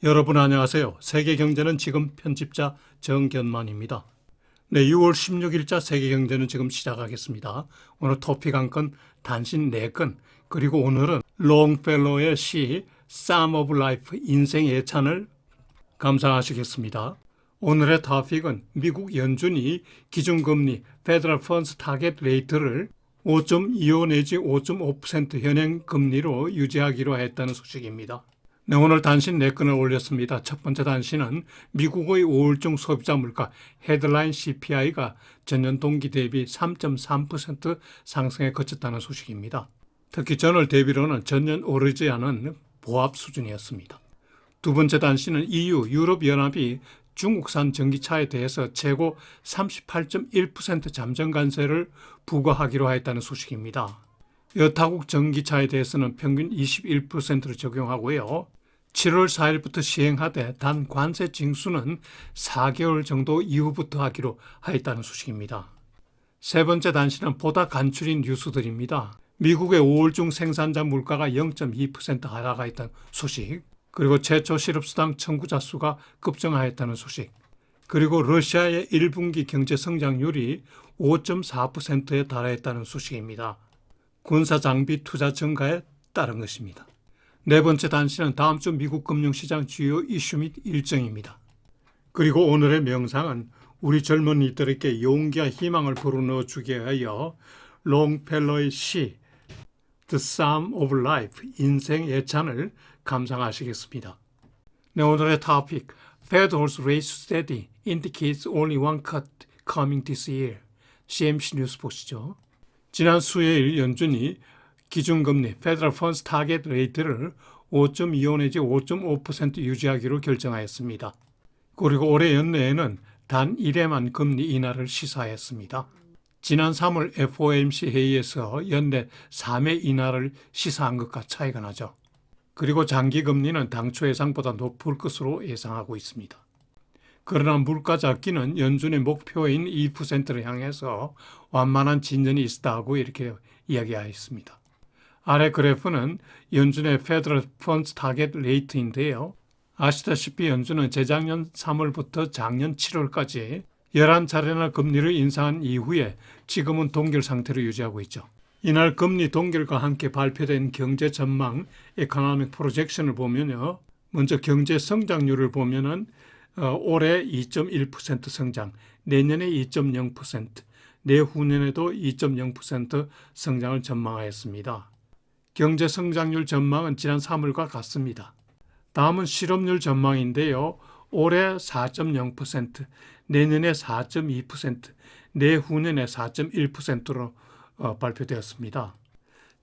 여러분 안녕하세요. 세계경제는 지금 편집자 정견만입니다. 네, 6월 16일자 세계경제는 지금 시작하겠습니다. 오늘 토픽 한 건 단신 4건, 그리고 오늘은 롱펠로의 시 Sum of Life 인생 예찬을 감상하시겠습니다. 오늘의 토픽은 미국 연준이 기준금리 Federal Funds Target Rate를 5.25 내지 5.5% 현행 금리로 유지하기로 했다는 소식입니다. 네, 오늘 단신 4건을 올렸습니다. 첫 번째 단신은 미국의 5월 중 소비자 물가 헤드라인 CPI가 전년 동기 대비 3.3% 상승에 그쳤다는 소식입니다. 특히 전월 대비로는 전년 오르지 않은 보합 수준이었습니다. 두 번째 단신은 EU, 유럽연합이 중국산 전기차에 대해서 최고 38.1% 잠정 관세를 부과하기로 했다는 소식입니다. 여타국 전기차에 대해서는 평균 21%를 적용하고요. 7월 4일부터 시행하되 단 관세 징수는 4개월 정도 이후부터 하기로 하였다는 소식입니다. 세 번째 단신은 보다 간추린 뉴스들입니다. 미국의 5월 중 생산자 물가가 0.2% 하락하였다는 소식, 그리고 최초 실업수당 청구자 수가 급증하였다는 소식, 그리고 러시아의 1분기 경제 성장률이 5.4%에 달했다는 소식입니다. 군사 장비 투자 증가에 따른 것입니다. 네 번째 단신은 다음 주 미국 금융시장 주요 이슈 및 일정입니다. 그리고 오늘의 명상은 우리 젊은이들에게 용기와 희망을 불어넣어 주기 위하여 롱펠러의 시 The Sum of Life 인생 예찬을 감상하시겠습니다. 네, 오늘의 토픽 Fed holds rate steady indicates only one cut coming this year. CNBC 뉴스 보시죠. 지난 수요일 연준이 기준금리 Federal Funds Target Rate를 5.25 내지 5.5% 유지하기로 결정하였습니다. 그리고 올해 연내에는 단 1회만 금리 인하를 시사했습니다. 지난 3월 FOMC 회의에서 연내 3회 인하를 시사한 것과 차이가 나죠. 그리고 장기금리는 당초 예상보다 높을 것으로 예상하고 있습니다. 그러나 물가 잡기는 연준의 목표인 2%를 향해서 완만한 진전이 있다고 이렇게 이야기하였습니다. 아래 그래프는 연준의 Federal Funds Target Rate인데요. 아시다시피 연준은 재작년 3월부터 작년 7월까지 11차례나 금리를 인상한 이후에 지금은 동결 상태를 유지하고 있죠. 이날 금리 동결과 함께 발표된 경제 전망 Economic Projection을 보면요. 먼저 경제 성장률을 보면은 올해 2.1% 성장, 내년에 2.0%, 내후년에도 2.0% 성장을 전망하였습니다. 경제 성장률 전망은 지난 3월과 같습니다. 다음은 실업률 전망인데요. 올해 4.0%, 내년에 4.2%, 내후년에 4.1%로 발표되었습니다.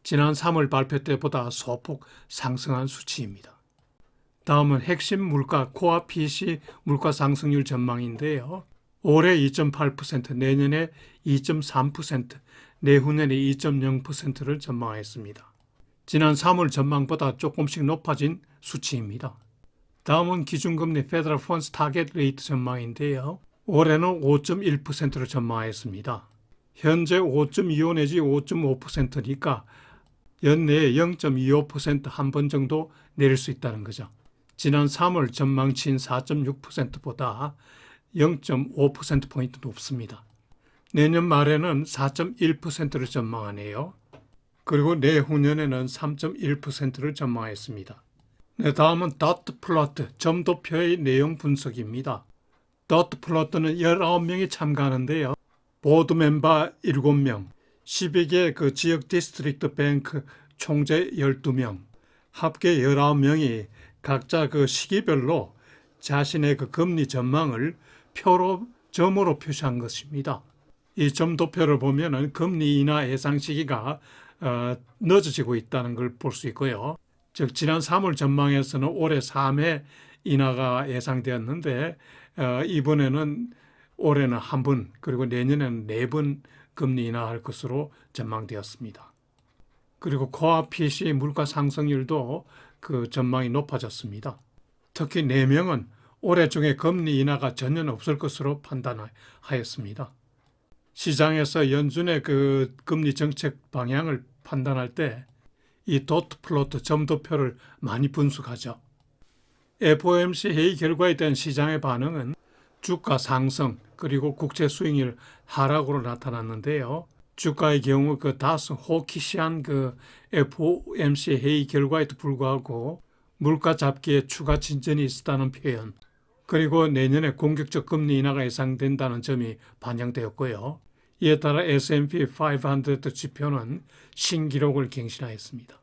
지난 3월 발표 때보다 소폭 상승한 수치입니다. 다음은 핵심 물가 코어 PC 물가 상승률 전망인데요. 올해 2.8%, 내년에 2.3%, 내후년에 2.0%를 전망했습니다. 지난 3월 전망보다 조금씩 높아진 수치입니다. 다음은 기준금리 Federal Funds Target Rate 전망인데요. 올해는 5.1%를 전망했습니다. 현재 5.25 내지 5.5%니까 연내에 0.25% 한 번 정도 내릴 수 있다는 거죠. 지난 3월 전망치인 4.6%보다 0.5%포인트 높습니다. 내년 말에는 4.1%를 전망하네요. 그리고 내후년에는 3.1%를 전망했습니다. 네, 다음은 도트 플로트, 점도표의 내용 분석입니다. 도트 플로트는 19명이 참가하는데요. 보드 멤버 7명, 12개 그 지역 디스트릭트 뱅크 총재 12명, 합계 19명이 각자 그 시기별로 자신의 그 금리 전망을 점으로 표시한 것입니다. 이 점도표를 보면은 금리 인하 예상 시기가 늦어지고 있다는 걸 볼 수 있고요. 즉 지난 3월 전망에서는 올해 3회 인하가 예상되었는데 이번에는 올해는 한 번, 그리고 내년에는 4번 금리 인하할 것으로 전망되었습니다. 그리고 코어 PC 물가 상승률도 그 전망이 높아졌습니다. 특히 4명은 올해 중에 금리 인하가 전혀 없을 것으로 판단하였습니다. 시장에서 연준의 그 금리 정책 방향을 판단할 때 이 도트 플로트 점도표를 많이 분석하죠. FOMC 회의 결과에 대한 시장의 반응은 주가 상승 그리고 국채 수익률 하락으로 나타났는데요. 주가의 경우 그 다소 호키시한 그 FOMC 회의 결과에도 불구하고 물가 잡기에 추가 진전이 있었다는 표현, 그리고 내년에 공격적 금리 인하가 예상된다는 점이 반영되었고요. 이에 따라 S&P 500 지표는 신기록을 갱신하였습니다.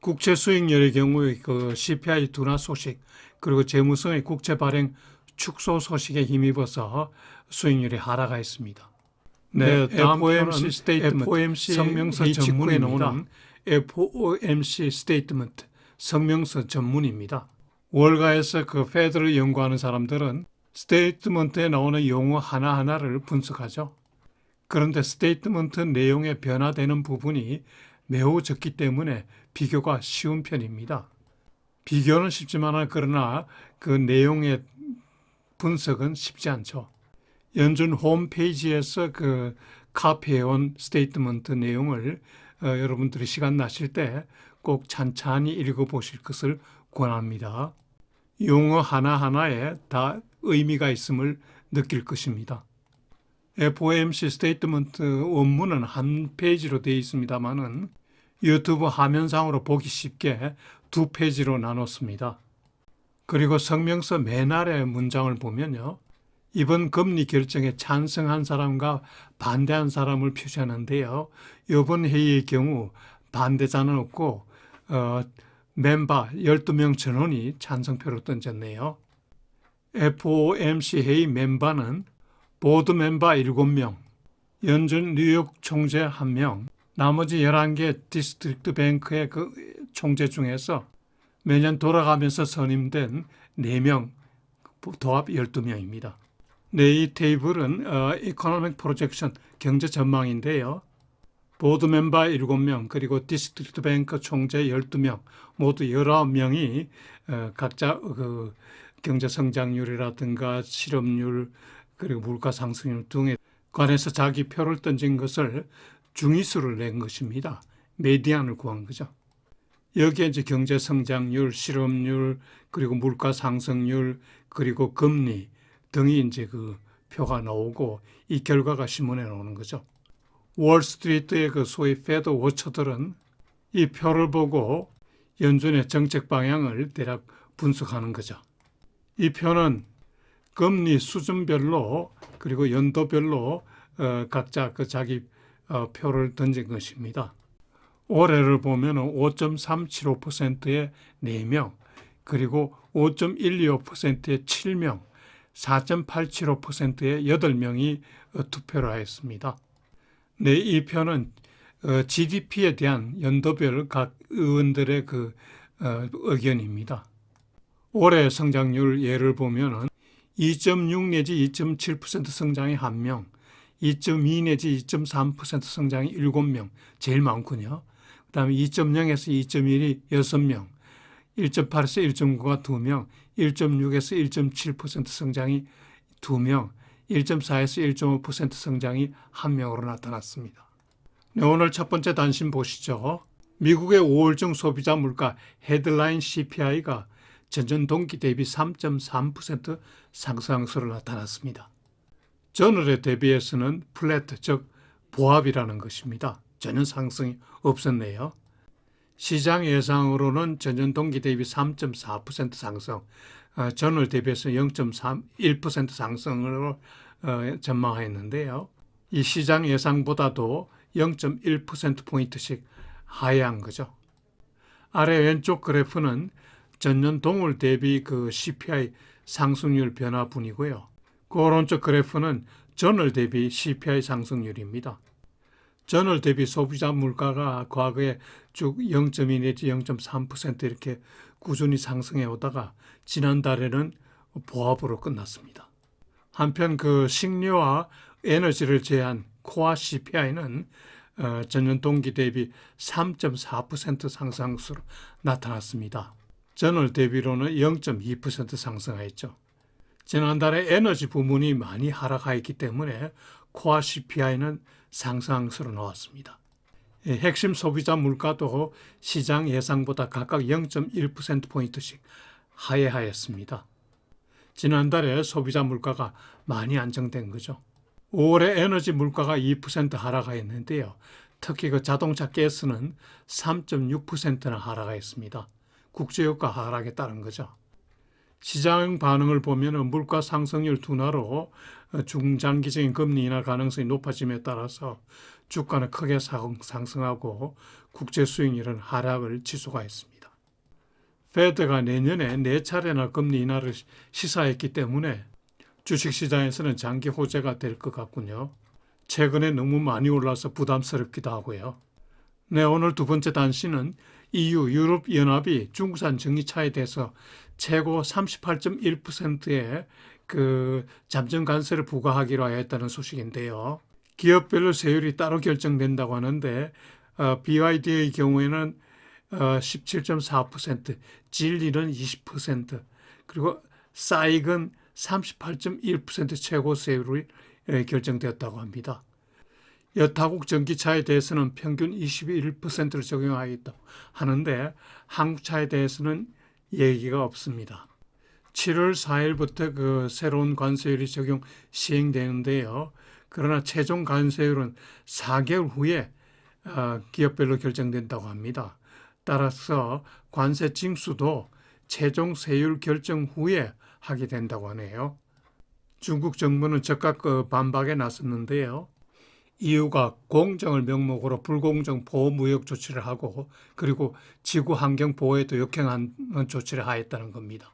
국채 수익률의 경우에 그 CPI 둔화 소식 그리고 재무성의 국채 발행 축소 소식에 힘입어서 수익률이 하락하였습니다. 네, 다음 FOMC 스테이트먼트, FOMC 성명서 전문에 나오는 FOMC 스테이트먼트 성명서 전문입니다. 월가에서 그 페드를 연구하는 사람들은 스테이트먼트에 나오는 용어 하나하나를 분석하죠. 그런데 스테이트먼트 내용에 변화되는 부분이 매우 적기 때문에 비교가 쉬운 편입니다. 비교는 쉽지만 그러나 그 내용의 분석은 쉽지 않죠. 연준 홈페이지에서 그 카피해온 스테이트먼트 내용을 여러분들이 시간 나실 때 꼭 찬찬히 읽어보실 것을 권합니다. 용어 하나하나에 다 의미가 있음을 느낄 것입니다. FOMC 스테이트먼트 원문은 한 페이지로 되어 있습니다만은 유튜브 화면상으로 보기 쉽게 두 페이지로 나눴습니다. 그리고 성명서 맨 아래 문장을 보면요. 이번 금리 결정에 찬성한 사람과 반대한 사람을 표시하는데요. 이번 회의의 경우 반대자는 없고 멤버 12명 전원이 찬성표를 던졌네요. FOMC 회의 멤버는 보드 멤버 7명, 연준 뉴욕 총재 1명, 나머지 11개 디스트릭트 뱅크의 그 총재 중에서 매년 돌아가면서 선임된 4명, 도합 12명입니다. 네, 이 테이블은 이코노믹 프로젝션 경제 전망인데요. 보드 멤버 7명 그리고 디스트릭트 뱅크 총재 12명 모두 19명이 각자 그 경제 성장률이라든가 실업률 그리고 물가 상승률 등에 관해서 자기 표를 던진 것을 중위수를 낸 것입니다. 메디안을 구한 거죠. 여기에 이제 경제 성장률, 실업률, 그리고 물가 상승률, 그리고 금리 등이 이제 그 표가 나오고 이 결과가 신문에 나오는 거죠. 월스트리트의 그 소위 페드 워처들은 이 표를 보고 연준의 정책 방향을 대략 분석하는 거죠. 이 표는 금리 수준별로 그리고 연도별로 각자 그 자기 표를 던진 것입니다. 올해를 보면 5.375%의 4명, 그리고 5.125%의 7명, 4.875%의 8명이 투표를 하였습니다. 네, 이 표는 GDP에 대한 연도별 각 의원들의 그 의견입니다. 올해 성장률 예를 보면은 2.6 내지 2.7% 성장이 1명, 2.2 내지 2.3% 성장이 7명, 제일 많군요. 그 다음에 2.0에서 2.1이 6명, 1.8에서 1.9가 2명, 1.6에서 1.7% 성장이 2명, 1.4에서 1.5% 성장이 1명으로 나타났습니다. 네, 오늘 첫 번째 단신 보시죠. 미국의 5월중 소비자 물가 헤드라인 CPI가 전년 동기 대비 3.3% 상승세로 나타났습니다. 전월에 대비해서는 플랫, 즉 보합이라는 것입니다. 전혀 상승이 없었네요. 시장 예상으로는 전년 동기 대비 3.4% 상승, 전월 대비해서 0.31% 상승으로 전망했는데요. 이 시장 예상보다도 0.1%포인트씩 하향한 거죠. 아래 왼쪽 그래프는 전년 동월 대비 그 CPI 상승률 변화분이고요. 그 오른쪽 그래프는 전월 대비 CPI 상승률입니다. 전월 대비 소비자 물가가 과거에 쭉 0.2 내지 0.3% 이렇게 꾸준히 상승해 오다가 지난달에는 보합으로 끝났습니다. 한편 그 식료와 에너지를 제한 코어 CPI는 전년 동기 대비 3.4% 상승세로 나타났습니다. 전월 대비로는 0.2% 상승하였죠. 지난달에 에너지 부문이 많이 하락하였기 때문에 코어 CPI는 상승세로 나왔습니다. 핵심 소비자 물가도 시장 예상보다 각각 0.1%포인트씩 하회하였습니다. 지난달에 소비자 물가가 많이 안정된 거죠. 5월에 에너지 물가가 2% 하락하였는데요. 특히 그 자동차 가스는 3.6%나 하락하였습니다. 국제유가 하락에 따른 거죠. 시장 반응을 보면 물가 상승률 둔화로 중장기적인 금리 인하 가능성이 높아짐에 따라서 주가는 크게 상승하고 국제 수익률은 하락을 지속하였습니다. 페드가 내년에 4차례나 금리 인하를 시사했기 때문에 주식시장에서는 장기 호재가 될 것 같군요. 최근에 너무 많이 올라서 부담스럽기도 하고요. 네, 오늘 두 번째 단신은 EU 유럽연합이 중국산 전기차에 대해서 최고 38.1%의 그 잠정 관세를 부과하기로 하였다는 소식인데요. 기업별로 세율이 따로 결정된다고 하는데 BYD의 경우에는 17.4%, 진리는 20%, 그리고 싸익은 38.1% 최고 세율이 결정되었다고 합니다. 여타국 전기차에 대해서는 평균 21%를 적용하겠다고 하는데 한국차에 대해서는 얘기가 없습니다. 7월 4일부터 그 새로운 관세율이 적용 시행되는데요. 그러나 최종 관세율은 4개월 후에 기업별로 결정된다고 합니다. 따라서 관세 징수도 최종 세율 결정 후에 하게 된다고 하네요. 중국 정부는 즉각 반박에 나섰는데요. EU가 공정을 명목으로 불공정 보호 무역 조치를 하고 그리고 지구 환경 보호에도 역행하는 조치를 하였다는 겁니다.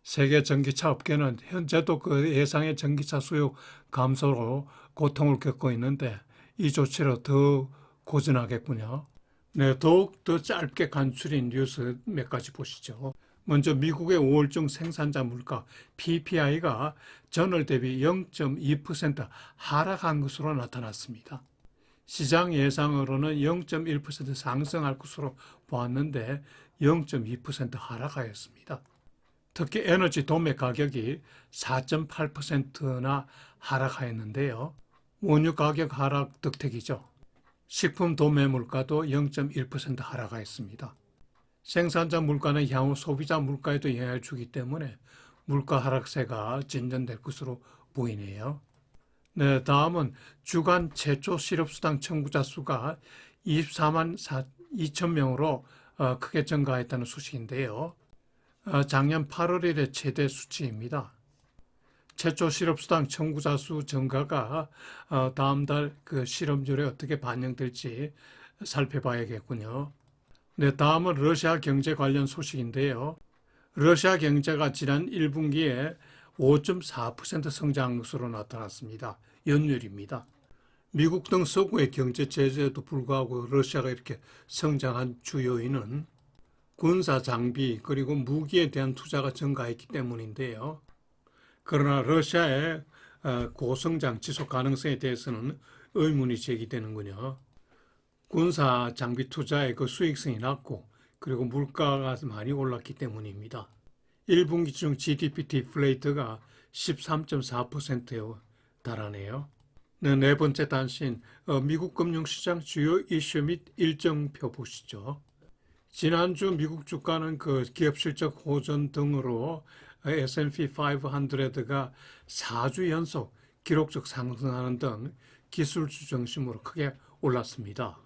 세계 전기차 업계는 현재도 그 예상의 전기차 수요 감소로 고통을 겪고 있는데 이 조치로 더 고전하겠군요. 네, 더욱 더 짧게 간추린 뉴스 몇 가지 보시죠. 먼저 미국의 5월중 생산자 물가 PPI가 전월 대비 0.2% 하락한 것으로 나타났습니다. 시장 예상으로는 0.1% 상승할 것으로 보았는데 0.2% 하락하였습니다. 특히 에너지 도매 가격이 4.8%나 하락하였는데요. 원유 가격 하락 덕택이죠. 식품 도매 물가도 0.1% 하락하였습니다. 생산자 물가는 향후 소비자 물가에도 영향을 주기 때문에 물가 하락세가 진전될 것으로 보이네요. 네, 다음은 주간 최초 실업수당 청구자 수가 24만 2천 명으로 크게 증가했다는 소식인데요. 작년 8월일의 최대 수치입니다. 최초 실업수당 청구자 수 증가가 다음 달 그 실업률에 어떻게 반영될지 살펴봐야겠군요. 네, 다음은 러시아 경제 관련 소식인데요. 러시아 경제가 지난 1분기에 5.4% 성장한 것으로 나타났습니다. 연율입니다. 미국 등 서구의 경제 제재에도 불구하고 러시아가 이렇게 성장한 주요인은 군사 장비 그리고 무기에 대한 투자가 증가했기 때문인데요. 그러나 러시아의 고성장 지속 가능성에 대해서는 의문이 제기되는군요. 군사 장비 투자의 그 수익성이 낮고 그리고 물가가 많이 올랐기 때문입니다. 1분기 중 GDP 디플레이트가 13.4%에 달하네요. 네 번째 단신, 미국 금융시장 주요 이슈 및 일정표 보시죠. 지난주 미국 주가는 그 기업 실적 호전 등으로 S&P 500가 4주 연속 기록적 상승하는 등 기술주 중심으로 크게 올랐습니다.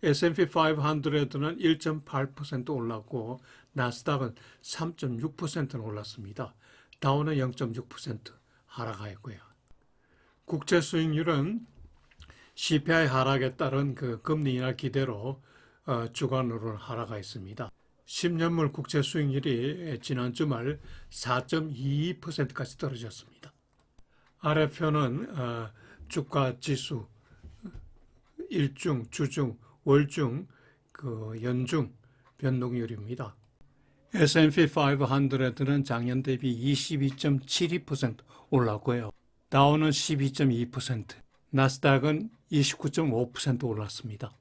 S&P 500는 1.8% 올랐고 나스닥은 3.6%는 올랐습니다. 다우는 0.6% 하락하였고요. 국채 수익률은 CPI 하락에 따른 그 금리 인하 기대로 주간으로는 하락하였습니다. 10년물 국채 수익률이 지난 주말 4.22%까지 떨어졌습니다. 아래표는 주가 지수 일중, 주중, 월중, 그 연중 변동률입니다. S&P 500는 작년 대비 22.72% 올랐고요. 다우는 12.2%, 나스닥은 29.5% 올랐습니다.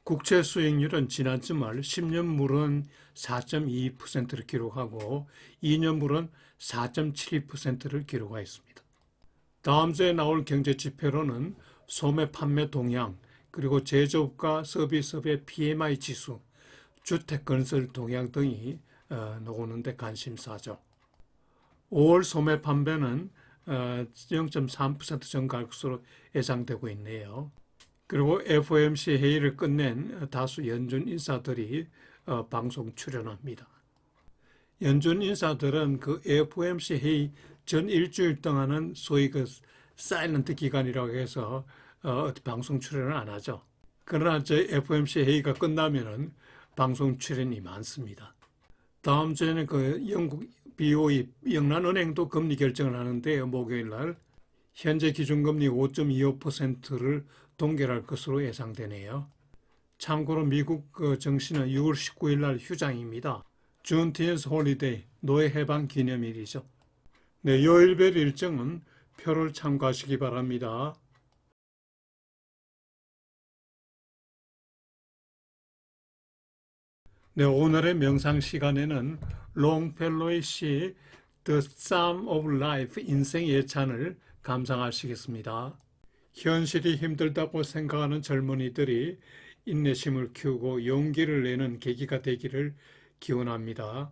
국채 수익률은 지난 주말 10년물은 4.22%를 기록하고 2년물은 4.72%를 기록하였습니다. 다음 주에 나올 경제 지표로는 소매 판매 동향, 그리고 제조업과 서비스업의 PMI 지수, 주택 건설 동향 등이 나오는데 관심사죠. 5월 소매 판매는 0.3% 증가할 것으로 예상되고 있네요. 그리고 FOMC 회의를 끝낸 다수 연준 인사들이 방송 출연합니다. 연준 인사들은 그 FOMC 회의 전 일주일 동안은 소위 그 사일런트 기간이라고 해서 방송 출연을 안 하죠. 그러나 저 FOMC 회의가 끝나면은 방송 출연이 많습니다. 다음 주에는 그 영국 BOE 영란은행도 금리 결정을 하는데 목요일 날 현재 기준금리 5.25%를 동결할 것으로 예상되네요. 참고로 미국 그 정시는 6월 19일 날 휴장입니다. 준티언스 홀리데이 노예 해방 기념일이죠. 네, 요일별 일정은 표를 참고하시기 바랍니다. 네, 오늘의 명상 시간에는 롱펠로의 시 The Psalm of Life 인생 예찬을 감상하시겠습니다. 현실이 힘들다고 생각하는 젊은이들이 인내심을 키우고 용기를 내는 계기가 되기를 기원합니다.